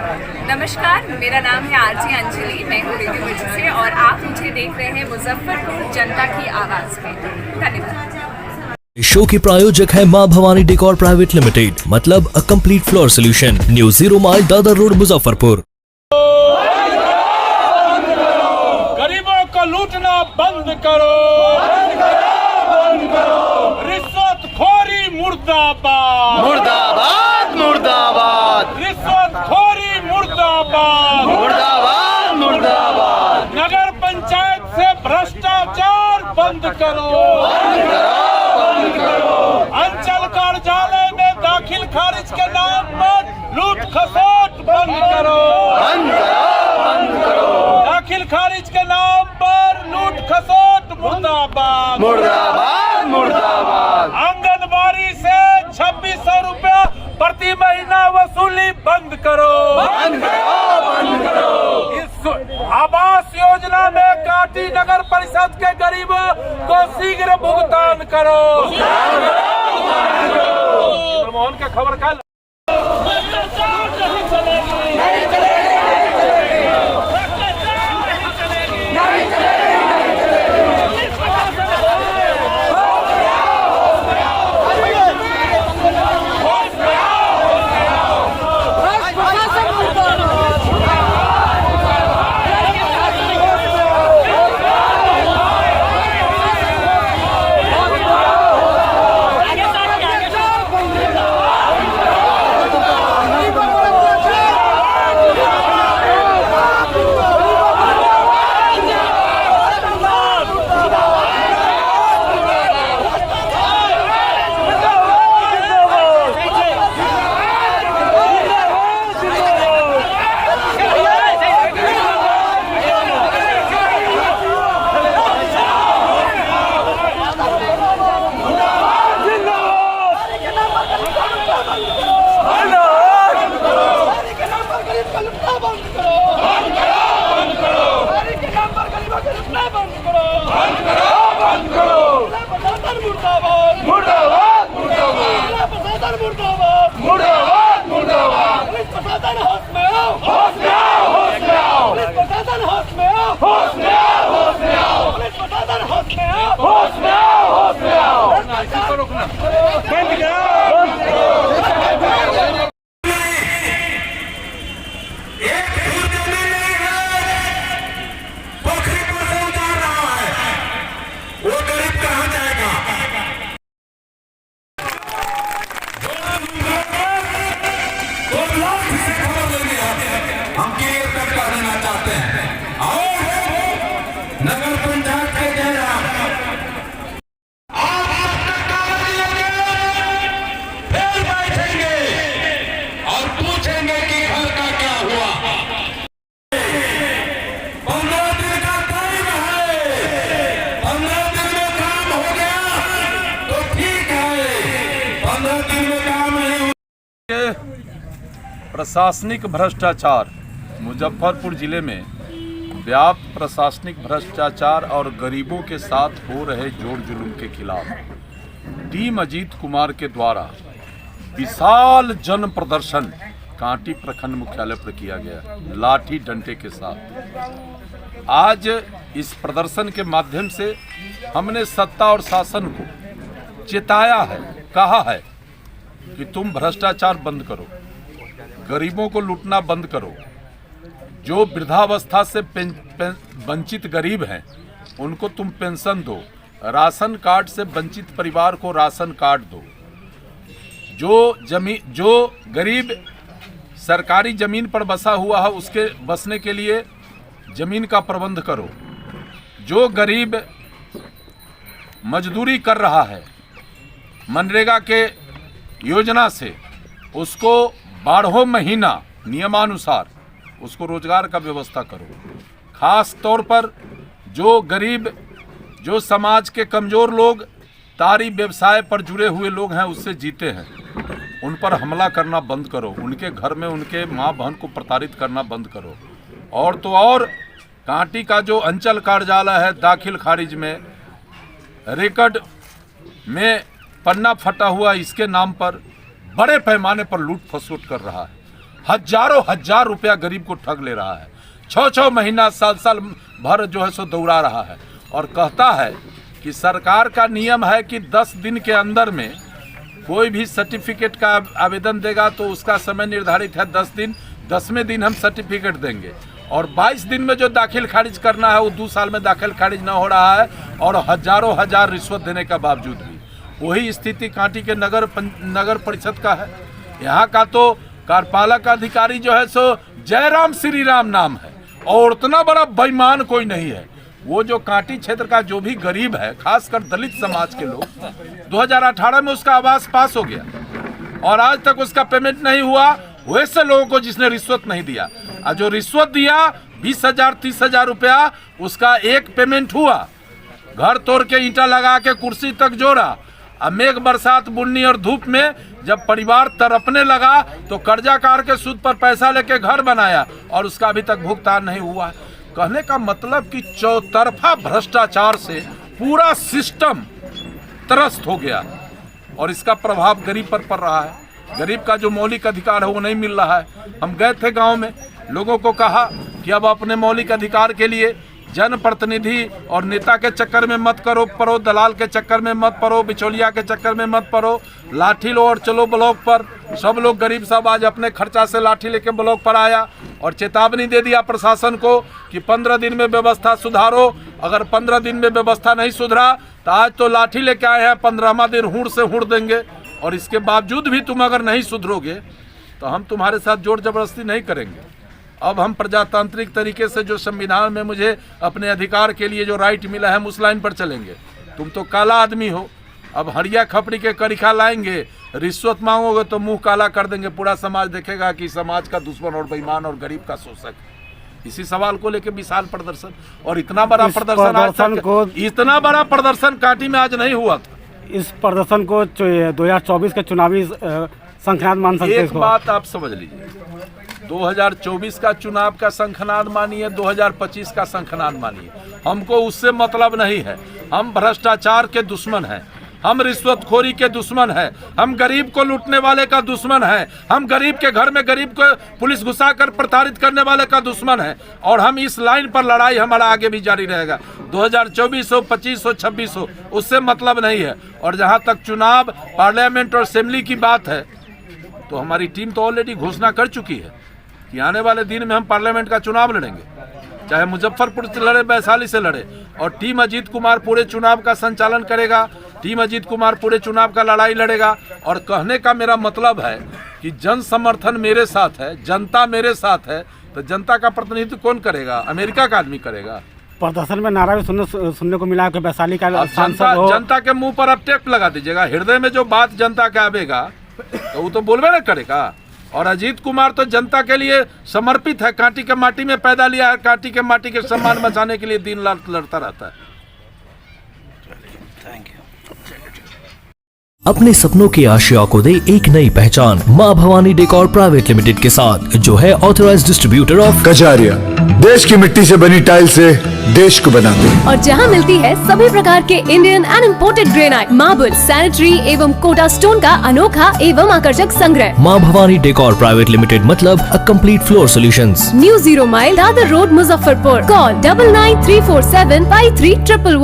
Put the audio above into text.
नमस्कार, मेरा नाम है आरती अंजलि, मैं हूँ रेडियो मिर्ची से और आप मुझे देख रहे हैं मुजफ्फरपुर जनता की आवाज़ में। धन्यवाद। इस शो के प्रायोजक है मां भवानी डेकोर प्राइवेट लिमिटेड, मतलब a complete floor solution, new 0 mile Dadar road Muzaffarpur. गरीबों को लूटना बंद करो, रिश्वतखोरी मुर्दाबाद, मुर्दाबाद मुर्दाबाद, रिश्वतखोरी मुर्दाबाद, मुर्दाबाद मुर्दाबाद। नगर पंचायत से भ्रष्टाचार बंद करो, बंद करो, बंद करो। अंचल कार्यालय में दाखिल खारिज के नाम पर लूट खसोट बंद करो, बंद करो, बंद करो। दाखिल खारिज के नाम पर लूट खसोट मुर्दाबाद, मुर्दाबाद मुर्दाबाद। आंगनबाड़ी से 2600 रुपया प्रति महीना वसूली बंद करो, बंद करो, बंद करो। इस आवास योजना में काटी नगर परिषद के गरीबों को शीघ्र भुगतान करो। मोहन का खबर का प्रशासनिक भ्रष्टाचार। मुजफ्फरपुर जिले में व्याप्त प्रशासनिक भ्रष्टाचार और गरीबों के साथ हो रहे जोर जुलूम के खिलाफ टीम अजीत कुमार के द्वारा विशाल जन प्रदर्शन कांटी प्रखंड मुख्यालय पर किया गया, लाठी डंडे के साथ। आज इस प्रदर्शन के माध्यम से हमने सत्ता और शासन को चेताया है, कहा है कि तुम भ्रष्टाचार बंद करो, गरीबों को लूटना बंद करो, जो वृद्धावस्था से वंचित गरीब हैं उनको तुम पेंशन दो, राशन कार्ड से वंचित परिवार को राशन कार्ड दो, जो गरीब सरकारी जमीन पर बसा हुआ है उसके बसने के लिए जमीन का प्रबंध करो, जो गरीब मजदूरी कर रहा है मनरेगा के योजना से उसको 12 महीना नियमानुसार उसको रोजगार का व्यवस्था करो। खास तौर पर जो गरीब, जो समाज के कमज़ोर लोग तारी व्यवसाय पर जुड़े हुए लोग हैं, उससे जीते हैं, उन पर हमला करना बंद करो, उनके घर में उनके माँ बहन को प्रताड़ित करना बंद करो। और तो और कांटी का जो अंचल कार्यालय है दाखिल खारिज में रिकॉर्ड में पन्ना फटा हुआ, इसके नाम पर बड़े पैमाने पर लूट खसोट कर रहा है। हजार रुपया गरीब को ठग ले रहा है। 6 महीना साल भर जो है सो दौड़ा रहा है और कहता है कि सरकार का नियम है कि 10 दिन के अंदर में कोई भी सर्टिफिकेट का आवेदन देगा तो उसका समय निर्धारित है 10 दिन, 10वें दिन हम सर्टिफिकेट देंगे और 22 दिन में जो दाखिल खारिज करना है वो 2 साल में दाखिल खारिज ना हो रहा है और हजार रिश्वत देने का बावजूद भी। वही स्थिति कांटी के नगर परिषद का है। यहाँ का तो कार्यपालक अधिकारी जो है सो जयराम श्री राम नाम है और उतना बड़ा बेईमान कोई नहीं है। वो जो कांटी क्षेत्र का जो भी गरीब है, खासकर दलित समाज के लोग, 2018 में उसका आवास पास हो गया और आज तक उसका पेमेंट नहीं हुआ। वैसे लोगों को जिसने रिश्वत नहीं दिया और जो रिश्वत दिया 20,000 30,000 रुपया, उसका एक पेमेंट हुआ। घर तोड़ के ईंटा लगा के कुर्सी तक जोड़ा। अब मेघ बरसात बुन्नी और धूप में जब परिवार तड़पने लगा तो कर्जा कार के सूद पर पैसा लेके घर बनाया और उसका अभी तक भुगतान नहीं हुआ। कहने का मतलब कि चौतरफा भ्रष्टाचार से पूरा सिस्टम त्रस्त हो गया और इसका प्रभाव गरीब पर पड़ रहा है। गरीब का जो मौलिक अधिकार है वो नहीं मिल रहा है। हम गए थे गांव में, लोगों को कहा कि अब अपने मौलिक अधिकार के लिए जनप्रतिनिधि और नेता के चक्कर में मत पड़ो, दलाल के चक्कर में मत पड़ो, बिचौलिया के चक्कर में मत पड़ो, लाठी लो और चलो ब्लॉक पर। सब लोग गरीब सब आज अपने खर्चा से लाठी लेके ब्लॉक पर आया और चेतावनी दे दिया प्रशासन को कि 15 दिन में व्यवस्था सुधारो। अगर 15 दिन में व्यवस्था नहीं सुधरा तो आज तो लाठी लेके आए हैं, 15वां दिन हुड़ से हुड़ देंगे और इसके बावजूद भी तुम अगर नहीं सुधरोगे तो हम तुम्हारे साथ जोर जबरदस्ती नहीं करेंगे। अब हम प्रजातांत्रिक तरीके से जो संविधान में मुझे अपने अधिकार के लिए जो राइट मिला है हम उस लाइन पर चलेंगे। तुम तो काला आदमी हो, अब हड़िया खपड़ी के करिखा लाएंगे, रिश्वत मांगोगे तो मुंह काला कर देंगे। पूरा समाज देखेगा कि समाज का दुश्मन और बेईमान और गरीब का शोषक। इसी सवाल को लेकर विशाल प्रदर्शन और इतना बड़ा इतना बड़ा प्रदर्शन कांटी में आज नहीं हुआ था। इस प्रदर्शन को 2024 के चुनावी शंखनाद मान सकते हैं? एक बात आप समझ लीजिए, 2024 का चुनाव का शंखनाद मानिए, 2025 का शंखनाद मानिए, हमको उससे मतलब नहीं है। हम भ्रष्टाचार के दुश्मन हैं, हम रिश्वतखोरी के दुश्मन हैं, हम गरीब को लूटने वाले का दुश्मन हैं, हम गरीब के घर में गरीब को पुलिस घुसाकर प्रताड़ित करने वाले का दुश्मन है और हम इस लाइन पर लड़ाई हमारा आगे भी जारी रहेगा। 2024 हो, 25 हो, 26 हो, उससे मतलब नहीं है। और जहां तक चुनाव, पार्लियामेंट और असेंबली की बात है तो हमारी टीम तो ऑलरेडी घोषणा कर चुकी है कि आने वाले दिन में हम पार्लियामेंट का चुनाव लड़ेंगे, चाहे मुजफ्फरपुर से लड़े, वैशाली से लड़े। और टीम अजीत कुमार पूरे चुनाव का संचालन करेगा, टीम अजीत कुमार पूरे चुनाव का लड़ाई लड़ेगा। और कहने का मेरा मतलब है कि जन समर्थन मेरे साथ है, जनता मेरे साथ है, तो जनता का प्रतिनिधित्व कौन करेगा? अमेरिका का आदमी करेगा। प्रदर्शन में नारा भी सुनने को मिला कि वैशाली का जनता के मुंह पर अब टेप लगा दीजिएगा। हृदय में जो बात जनता के आवेगा तो वो तो बोलबे ना करेगा। और अजीत कुमार तो जनता के लिए समर्पित है, कांटी के माटी में पैदा लिया है, कांटी के माटी के सम्मान बचाने के लिए दिन रात लड़ता रहता है। अपने सपनों की आशिया को दे एक नई पहचान माँ भवानी डेकोर प्राइवेट लिमिटेड के साथ, जो है ऑथराइज्ड डिस्ट्रीब्यूटर ऑफ कजारिया। देश की मिट्टी से बनी टाइल से देश को बनाते हैं और जहां मिलती है सभी प्रकार के Indian and imported granite, marble, sanitary एवं कोटा स्टोन का अनोखा एवं आकर्षक संग्रह। माँ भवानी डेकोर प्राइवेट लिमिटेड मतलब a complete floor solutions. New 0 mile Dadar road, Muzaffarpur. Call 9934753111।